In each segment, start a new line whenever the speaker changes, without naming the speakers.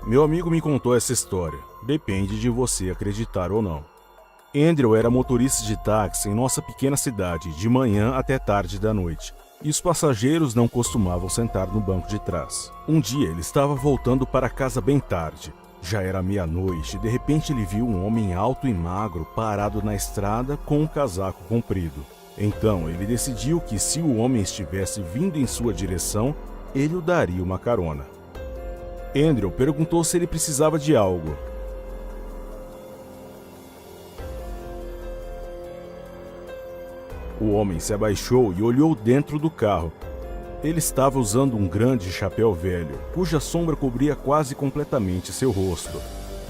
Meu amigo me contou essa história. Depende de você acreditar ou não. Andrew era motorista de táxi em nossa pequena cidade, de manhã até tarde da noite. E os passageiros não costumavam sentar no banco de trás. Um dia ele estava voltando para casa bem tarde. Já era meia-noite e de repente ele viu um homem alto e magro parado na estrada com um casaco comprido. Então ele decidiu que se o homem estivesse vindo em sua direção, ele o daria uma carona. Andrew perguntou se ele precisava de algo. O homem se abaixou e olhou dentro do carro. Ele estava usando um grande chapéu velho, cuja sombra cobria quase completamente seu rosto.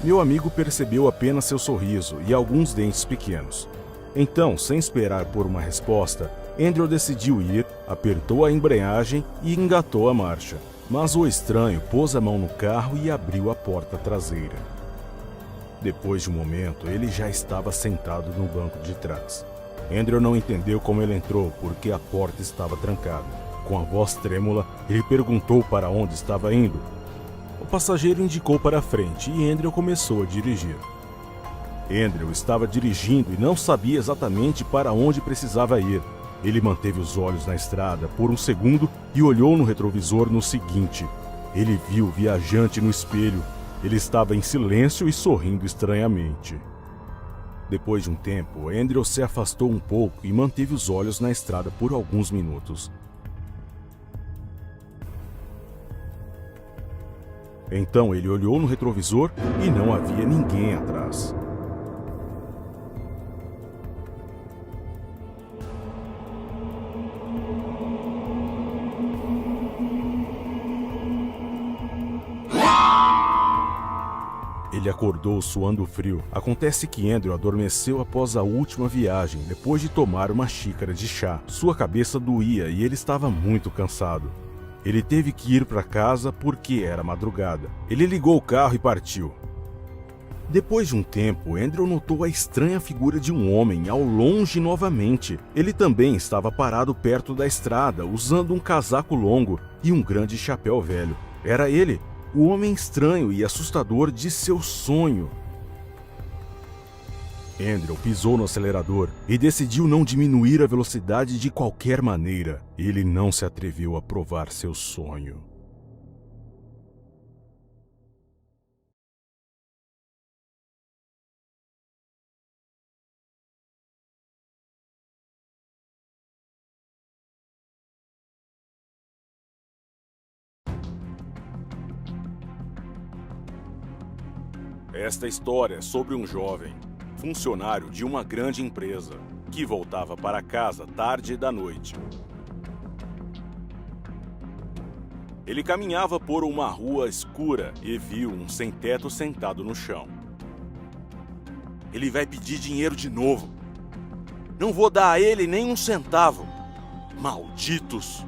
Meu amigo percebeu apenas seu sorriso e alguns dentes pequenos. Então, sem esperar por uma resposta, Andrew decidiu ir, apertou a embreagem e engatou a marcha. Mas o estranho pôs a mão no carro e abriu a porta traseira. Depois de um momento, ele já estava sentado no banco de trás. Andrew não entendeu como ele entrou, porque a porta estava trancada. Com a voz trêmula, ele perguntou para onde estava indo. O passageiro indicou para a frente e Andrew começou a dirigir. Andrew estava dirigindo e não sabia exatamente para onde precisava ir. Ele manteve os olhos na estrada por um segundo e olhou no retrovisor no seguinte. Ele viu o viajante no espelho. Ele estava em silêncio e sorrindo estranhamente. Depois de um tempo, Andrew se afastou um pouco e manteve os olhos na estrada por alguns minutos. Então ele olhou no retrovisor e não havia ninguém atrás. Ele acordou suando frio. Acontece que Andrew adormeceu após a última viagem, depois de tomar uma xícara de chá. Sua cabeça doía e ele estava muito cansado. Ele teve que ir para casa porque era madrugada. Ele ligou o carro e partiu. Depois de um tempo, Andrew notou a estranha figura de um homem ao longe novamente. Ele também estava parado perto da estrada, usando um casaco longo e um grande chapéu velho. Era ele, o homem estranho e assustador de seu sonho. Andrew pisou no acelerador e decidiu não diminuir a velocidade de qualquer maneira. Ele não se atreveu a provar seu sonho. Esta história é sobre um jovem, funcionário de uma grande empresa, que voltava para casa tarde da noite. Ele caminhava por uma rua escura e viu um sem-teto sentado no chão. Ele vai pedir dinheiro de novo. Não vou dar a ele nem um centavo. Malditos!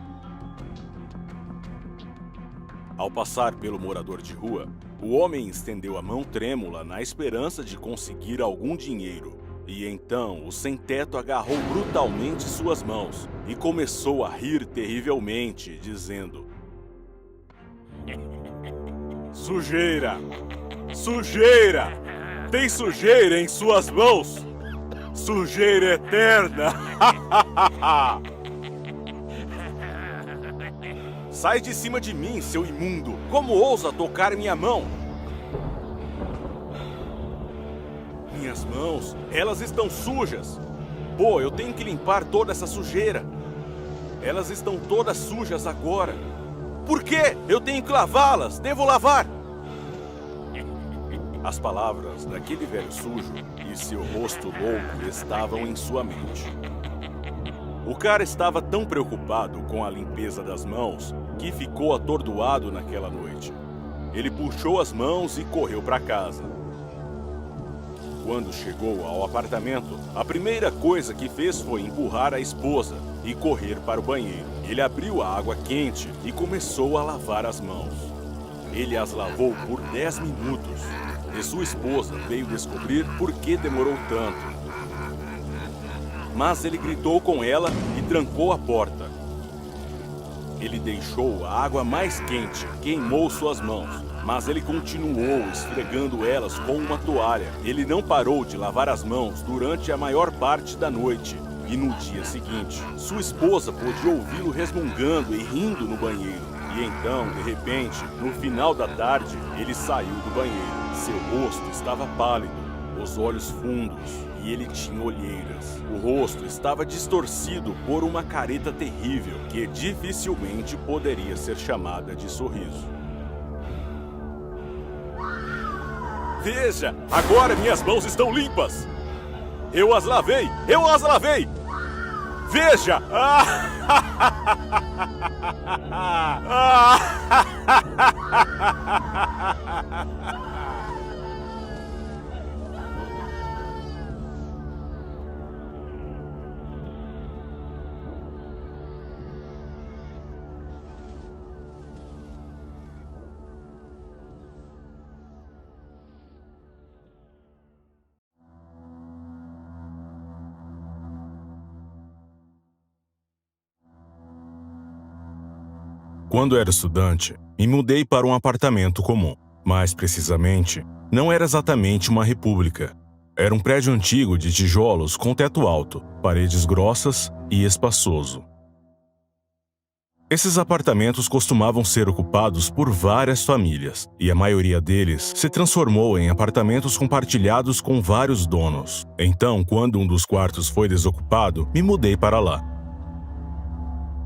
Ao passar pelo morador de rua, o homem estendeu a mão trêmula na esperança de conseguir algum dinheiro. E então o sem-teto agarrou brutalmente suas mãos e começou a rir terrivelmente, dizendo: Sujeira! Sujeira! Tem sujeira em suas mãos! Sujeira eterna! Sai de cima de mim, seu imundo! Como ousa tocar minha mão? Minhas mãos, elas estão sujas. Pô, eu tenho que limpar toda essa sujeira. Elas estão todas sujas agora. Por quê? Eu tenho que lavá-las. Devo lavar. As palavras daquele velho sujo e seu rosto louco estavam em sua mente. O cara estava tão preocupado com a limpeza das mãos que ficou atordoado naquela noite. Ele puxou as mãos e correu para casa. Quando chegou ao apartamento, a primeira coisa que fez foi empurrar a esposa e correr para o banheiro. Ele abriu a água quente e começou a lavar as mãos. Ele as lavou por 10 minutos e sua esposa veio descobrir por que demorou tanto. Mas ele gritou com ela e trancou a porta. Ele deixou a água mais quente, queimou suas mãos, mas ele continuou esfregando elas com uma toalha. Ele não parou de lavar as mãos durante a maior parte da noite. E no dia seguinte, sua esposa pôde ouvi-lo resmungando e rindo no banheiro. E então, de repente, no final da tarde, ele saiu do banheiro. Seu rosto estava pálido, os olhos fundos, e ele tinha olheiras. O rosto estava distorcido por uma careta terrível que dificilmente poderia ser chamada de sorriso. Veja, agora minhas mãos estão limpas! Eu as lavei! Eu as lavei! Veja! Quando era estudante, me mudei para um apartamento comum. Mais precisamente, não era exatamente uma república. Era um prédio antigo de tijolos com teto alto, paredes grossas e espaçoso. Esses apartamentos costumavam ser ocupados por várias famílias, e a maioria deles se transformou em apartamentos compartilhados com vários donos. Então, quando um dos quartos foi desocupado, me mudei para lá.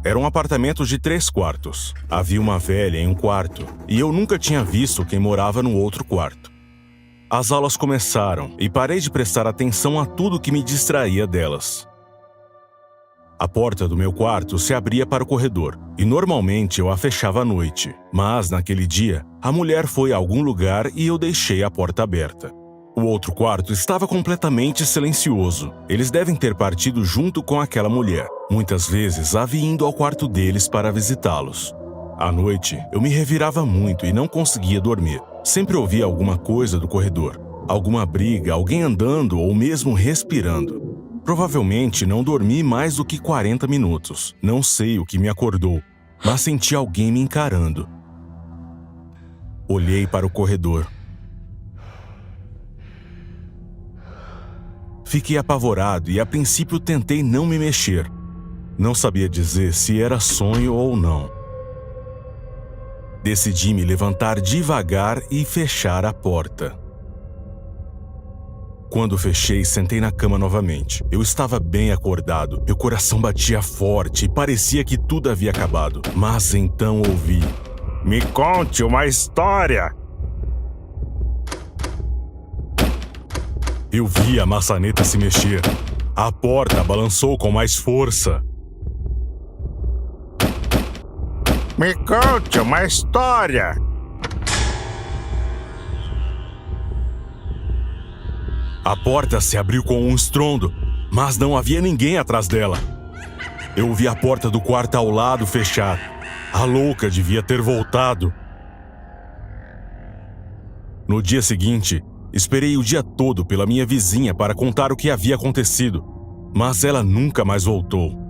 Era um apartamento de 3 quartos. Havia uma velha em um quarto, e eu nunca tinha visto quem morava no outro quarto. As aulas começaram, e parei de prestar atenção a tudo que me distraía delas. A porta do meu quarto se abria para o corredor, e normalmente eu a fechava à noite. Mas, naquele dia, a mulher foi a algum lugar e eu deixei a porta aberta. O outro quarto estava completamente silencioso. Eles devem ter partido junto com aquela mulher. Muitas vezes havia ido ao quarto deles para visitá-los. À noite, eu me revirava muito e não conseguia dormir. Sempre ouvia alguma coisa do corredor. Alguma briga, alguém andando ou mesmo respirando. Provavelmente não dormi mais do que 40 minutos. Não sei o que me acordou, mas senti alguém me encarando. Olhei para o corredor. Fiquei apavorado e a princípio tentei não me mexer. Não sabia dizer se era sonho ou não. Decidi me levantar devagar e fechar a porta. Quando fechei, sentei na cama novamente. Eu estava bem acordado, meu coração batia forte e parecia que tudo havia acabado. Mas então ouvi: "Me conte uma história!" Eu vi a maçaneta se mexer. A porta balançou com mais força. "Me conte uma história!" A porta se abriu com um estrondo, mas não havia ninguém atrás dela. Eu ouvi a porta do quarto ao lado fechar. A louca devia ter voltado. No dia seguinte, esperei o dia todo pela minha vizinha para contar o que havia acontecido, mas ela nunca mais voltou.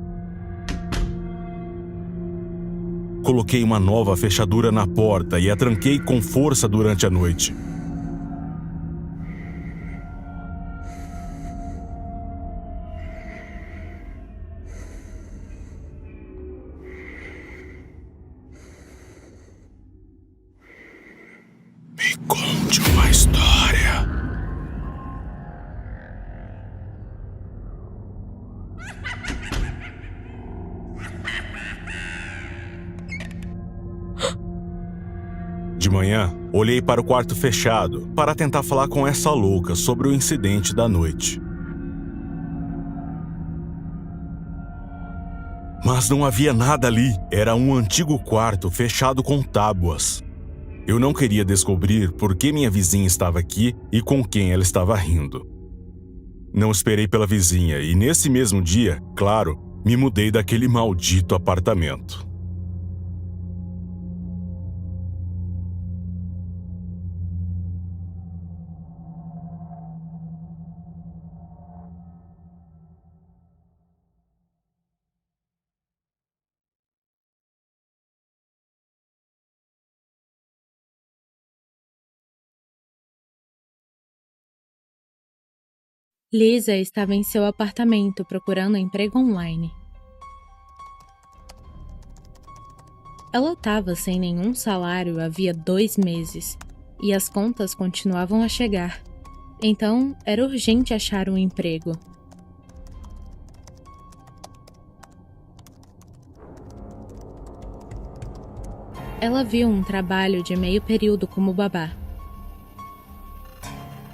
Coloquei uma nova fechadura na porta e a tranquei com força durante a noite. Me conte uma história. De manhã, olhei para o quarto fechado para tentar falar com essa louca sobre o incidente da noite. Mas não havia nada ali. Era um antigo quarto fechado com tábuas. Eu não queria descobrir por que minha vizinha estava aqui e com quem ela estava rindo. Não esperei pela vizinha e nesse mesmo dia, claro, me mudei daquele maldito apartamento.
Lisa estava em seu apartamento procurando emprego online. Ela estava sem nenhum salário havia 2 meses e as contas continuavam a chegar. Então, era urgente achar um emprego. Ela viu um trabalho de meio período como babá.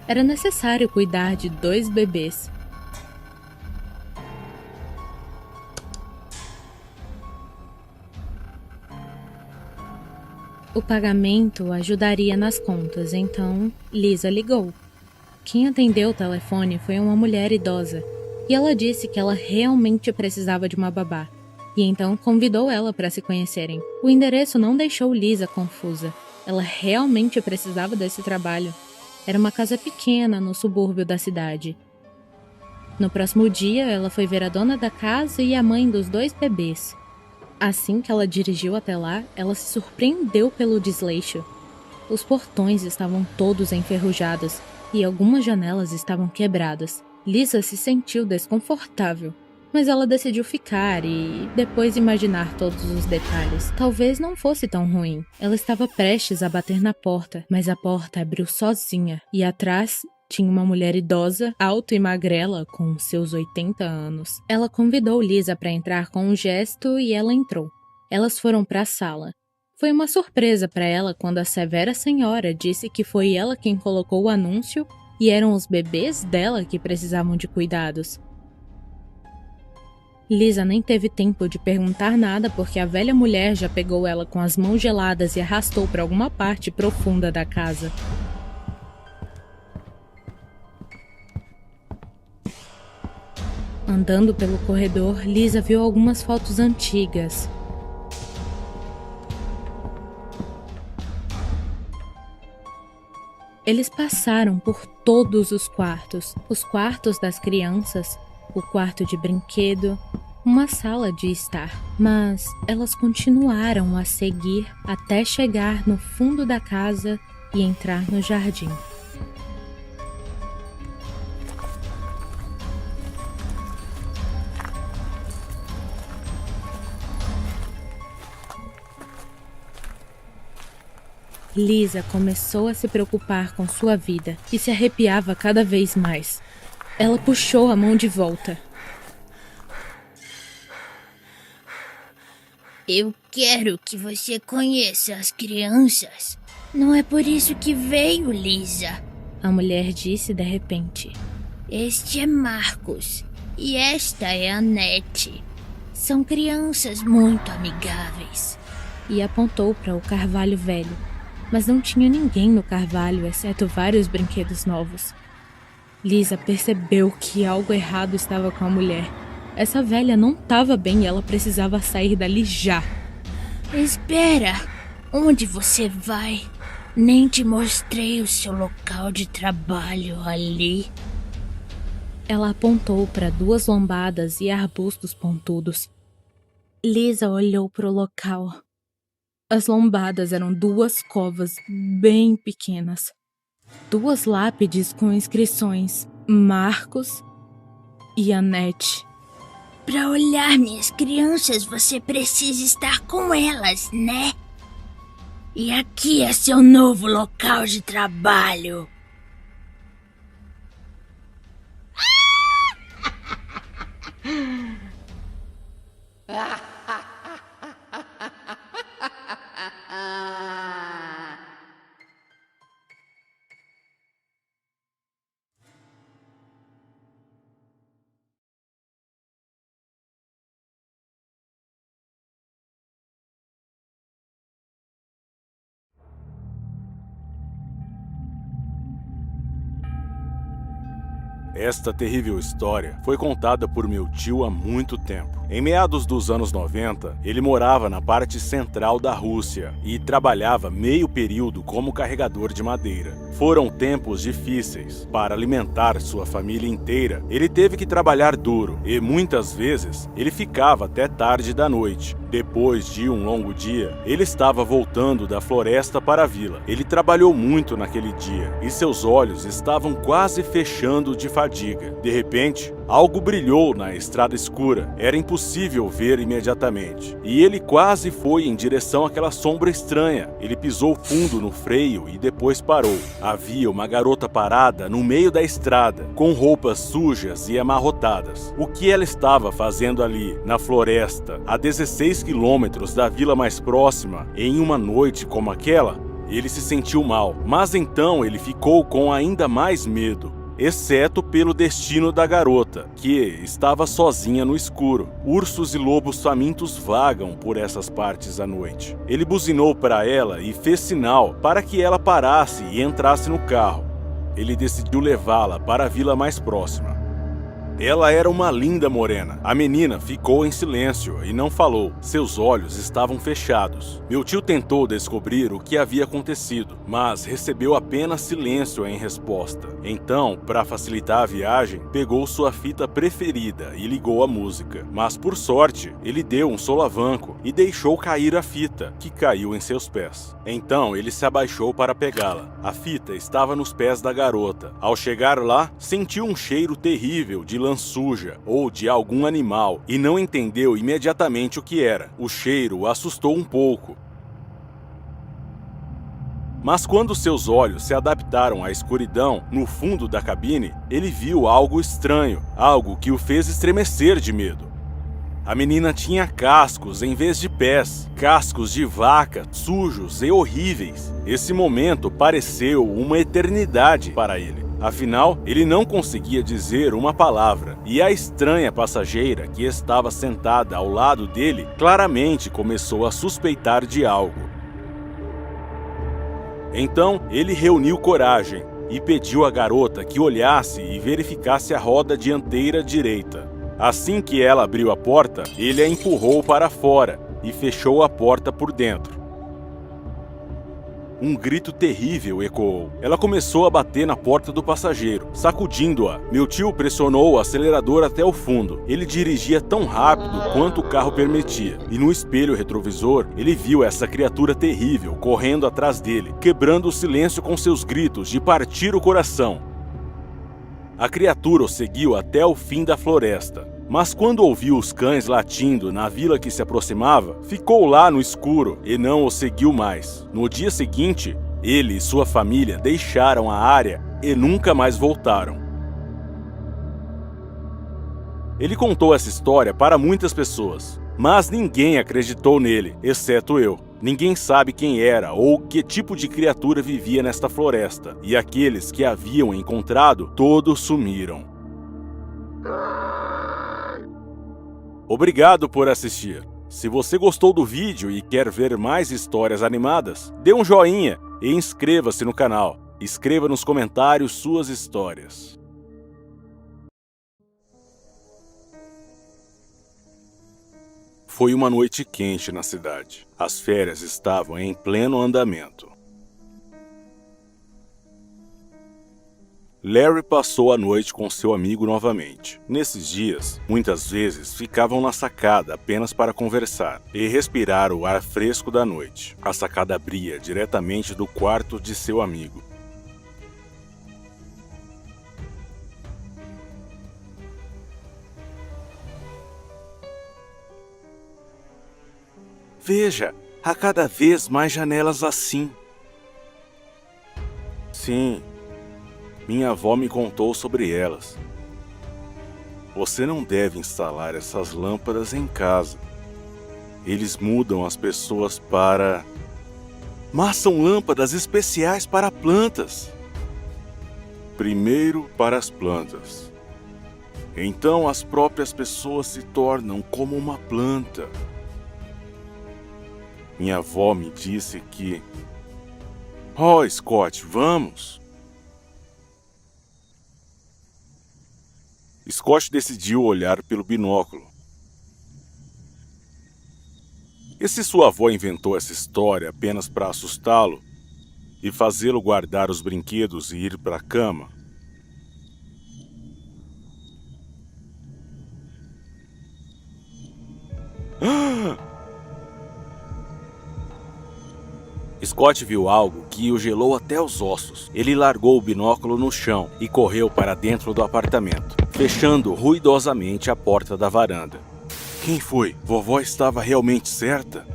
Era necessário cuidar de 2 bebês. O pagamento ajudaria nas contas, então Lisa ligou. Quem atendeu o telefone foi uma mulher idosa, e ela disse que ela realmente precisava de uma babá, e então convidou ela para se conhecerem. O endereço não deixou Lisa confusa. Ela realmente precisava desse trabalho. Era uma casa pequena no subúrbio da cidade. No próximo dia, ela foi ver a dona da casa e a mãe dos 2 bebês. Assim que ela dirigiu até lá, ela se surpreendeu pelo desleixo. Os portões estavam todos enferrujados e algumas janelas estavam quebradas. Lisa se sentiu desconfortável, mas ela decidiu ficar e depois imaginar todos os detalhes. Talvez não fosse tão ruim. Ela estava prestes a bater na porta, mas a porta abriu sozinha e atrás tinha uma mulher idosa, alta e magrela, com seus 80 anos. Ela convidou Lisa para entrar com um gesto e ela entrou. Elas foram para a sala. Foi uma surpresa para ela quando a severa senhora disse que foi ela quem colocou o anúncio e eram os bebês dela que precisavam de cuidados. Lisa nem teve tempo de perguntar nada porque a velha mulher já pegou ela com as mãos geladas e arrastou para alguma parte profunda da casa. Andando pelo corredor, Lisa viu algumas fotos antigas. Eles passaram por todos os quartos das crianças, o quarto de brinquedo, uma sala de estar. Mas elas continuaram a seguir até chegar no fundo da casa e entrar no jardim. Lisa começou a se preocupar com sua vida e se arrepiava cada vez mais. Ela puxou a mão de volta.
Eu quero que você conheça as crianças. Não é por isso que veio, Lisa.
A mulher disse de repente.
Este é Marcos e esta é Annette. São crianças muito amigáveis.
E apontou para o carvalho velho. Mas não tinha ninguém no carvalho, exceto vários brinquedos novos. Lisa percebeu que algo errado estava com a mulher. Essa velha não estava bem e ela precisava sair dali já.
Espera! Onde você vai? Nem te mostrei o seu local de trabalho ali.
Ela apontou para 2 lombadas e arbustos pontudos. Lisa olhou para o local. As lombadas eram 2 covas bem pequenas. 2 lápides com inscrições Marcos e Annette.
Para olhar minhas crianças, você precisa estar com elas, né? E aqui é seu novo local de trabalho.
Esta terrível história foi contada por meu tio há muito tempo. Em meados dos anos 90, ele morava na parte central da Rússia e trabalhava meio período como carregador de madeira. Foram tempos difíceis. Para alimentar sua família inteira, ele teve que trabalhar duro e muitas vezes ele ficava até tarde da noite. Depois de um longo dia, ele estava voltando da floresta para a vila. Ele trabalhou muito naquele dia e seus olhos estavam quase fechando de fadiga. De repente, algo brilhou na estrada escura. Era impossível ver imediatamente. E ele quase foi em direção àquela sombra estranha. Ele pisou fundo no freio e depois parou. Havia uma garota parada no meio da estrada, com roupas sujas e amarrotadas. O que ela estava fazendo ali, na floresta, a 16 quilômetros da vila mais próxima, em uma noite como aquela? Ele se sentiu mal, mas então ele ficou com ainda mais medo. Exceto pelo destino da garota, que estava sozinha no escuro. Ursos e lobos famintos vagam por essas partes à noite. Ele buzinou para ela e fez sinal para que ela parasse e entrasse no carro. Ele decidiu levá-la para a vila mais próxima. Ela era uma linda morena. A menina ficou em silêncio e não falou. Seus olhos estavam fechados. Meu tio tentou descobrir o que havia acontecido, mas recebeu apenas silêncio em resposta. Então, para facilitar a viagem, pegou sua fita preferida e ligou a música. Mas, por sorte, ele deu um solavanco e deixou cair a fita, que caiu em seus pés. Então, ele se abaixou para pegá-la. A fita estava nos pés da garota. Ao chegar lá, sentiu um cheiro terrível de lã suja ou de algum animal e não entendeu imediatamente o que era. O cheiro o assustou um pouco. Mas quando seus olhos se adaptaram à escuridão no fundo da cabine, ele viu algo estranho, algo que o fez estremecer de medo. A menina tinha cascos em vez de pés, cascos de vaca, sujos e horríveis. Esse momento pareceu uma eternidade para ele. Afinal, ele não conseguia dizer uma palavra, e a estranha passageira que estava sentada ao lado dele claramente começou a suspeitar de algo. Então, ele reuniu coragem e pediu à garota que olhasse e verificasse a roda dianteira direita. Assim que ela abriu a porta, ele a empurrou para fora e fechou a porta por dentro. Um grito terrível ecoou. Ela começou a bater na porta do passageiro, sacudindo-a. Meu tio pressionou o acelerador até o fundo. Ele dirigia tão rápido quanto o carro permitia. E no espelho retrovisor, ele viu essa criatura terrível correndo atrás dele, quebrando o silêncio com seus gritos de partir o coração. A criatura o seguiu até o fim da floresta. Mas quando ouviu os cães latindo na vila que se aproximava, ficou lá no escuro e não o seguiu mais. No dia seguinte, ele e sua família deixaram a área e nunca mais voltaram. Ele contou essa história para muitas pessoas, mas ninguém acreditou nele, exceto eu. Ninguém sabe quem era ou que tipo de criatura vivia nesta floresta, e aqueles que haviam encontrado, todos sumiram. Obrigado por assistir. Se você gostou do vídeo e quer ver mais histórias animadas, dê um joinha e inscreva-se no canal. Escreva nos comentários suas histórias. Foi uma noite quente na cidade. As férias estavam em pleno andamento. Larry passou a noite com seu amigo novamente. Nesses dias, muitas vezes ficavam na sacada apenas para conversar e respirar o ar fresco da noite. A sacada abria diretamente do quarto de seu amigo. Veja, há cada vez mais janelas assim. Sim. Minha avó me contou sobre elas. Você não deve instalar essas lâmpadas em casa. Eles mudam as pessoas para... Mas são lâmpadas especiais para plantas. Primeiro para as plantas. Então as próprias pessoas se tornam como uma planta. Minha avó me disse que... Oh, Scott, vamos! Scott decidiu olhar pelo binóculo. E se sua avó inventou essa história apenas para assustá-lo e fazê-lo guardar os brinquedos e ir para a cama? Scott viu algo que o gelou até os ossos. Ele largou o binóculo no chão e correu para dentro do apartamento, fechando ruidosamente a porta da varanda. Quem foi? Vovó estava realmente certa?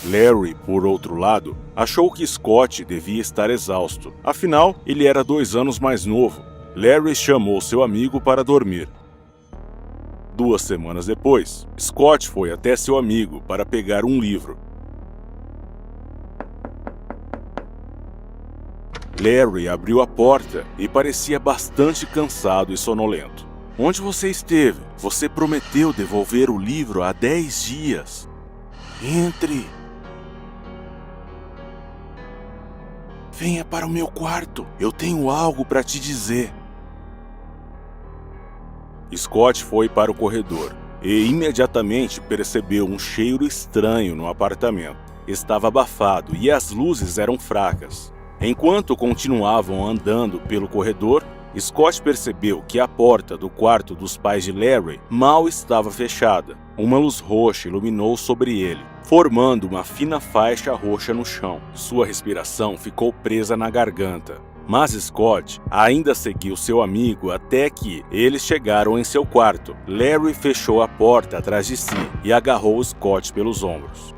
Larry, por outro lado, achou que Scott devia estar exausto. Afinal, ele era 2 anos mais novo. Larry chamou seu amigo para dormir. 2 semanas depois, Scott foi até seu amigo para pegar um livro. Larry abriu a porta e parecia bastante cansado e sonolento. Onde você esteve? Você prometeu devolver o livro há 10 dias. Entre. Venha para o meu quarto. Eu tenho algo para te dizer. Scott foi para o corredor e imediatamente percebeu um cheiro estranho no apartamento. Estava abafado e as luzes eram fracas. Enquanto continuavam andando pelo corredor, Scott percebeu que a porta do quarto dos pais de Larry mal estava fechada. Uma luz roxa iluminou sobre ele, formando uma fina faixa roxa no chão. Sua respiração ficou presa na garganta. Mas Scott ainda seguiu seu amigo até que eles chegaram em seu quarto. Larry fechou a porta atrás de si e agarrou Scott pelos ombros.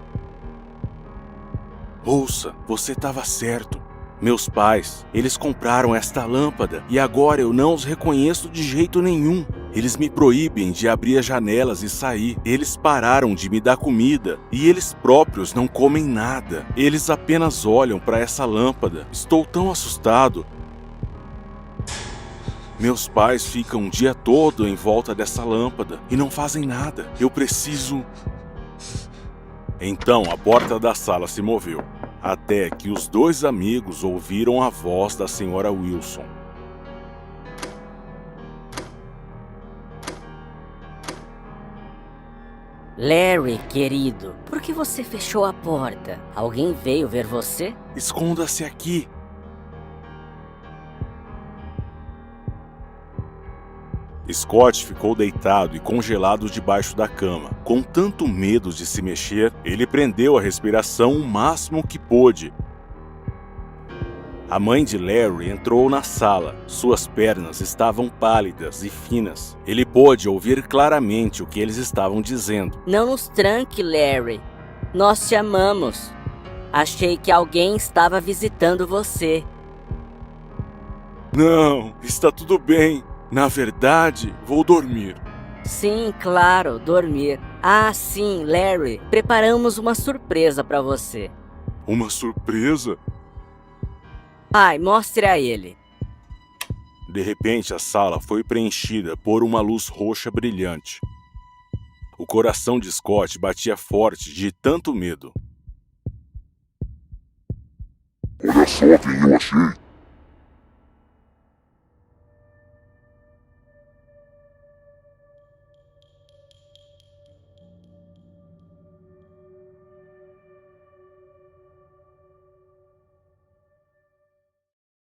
Ouça, você estava certo. Meus pais, eles compraram esta lâmpada e agora eu não os reconheço de jeito nenhum. Eles me proíbem de abrir as janelas e sair. Eles pararam de me dar comida e eles próprios não comem nada. Eles apenas olham para essa lâmpada. Estou tão assustado. Meus pais ficam o dia todo em volta dessa lâmpada e não fazem nada. Eu preciso... Então a porta da sala se moveu, até que os 2 amigos ouviram a voz da senhora Wilson.
Larry, querido, por que você fechou a porta? Alguém veio ver você?
Esconda-se aqui. Scott ficou deitado e congelado debaixo da cama. Com tanto medo de se mexer, ele prendeu a respiração o máximo que pôde. A mãe de Larry entrou na sala. Suas pernas estavam pálidas e finas. Ele pôde ouvir claramente o que eles estavam dizendo.
Não nos tranque, Larry. Nós te amamos. Achei que alguém estava visitando você.
Não, está tudo bem. Na verdade, vou dormir.
Sim, claro, dormir. Ah, sim, Larry. Preparamos uma surpresa para você.
Uma surpresa?
Ai, mostre a ele.
De repente, a sala foi preenchida por uma luz roxa brilhante. O coração de Scott batia forte de tanto medo.
Olha só quem eu achei.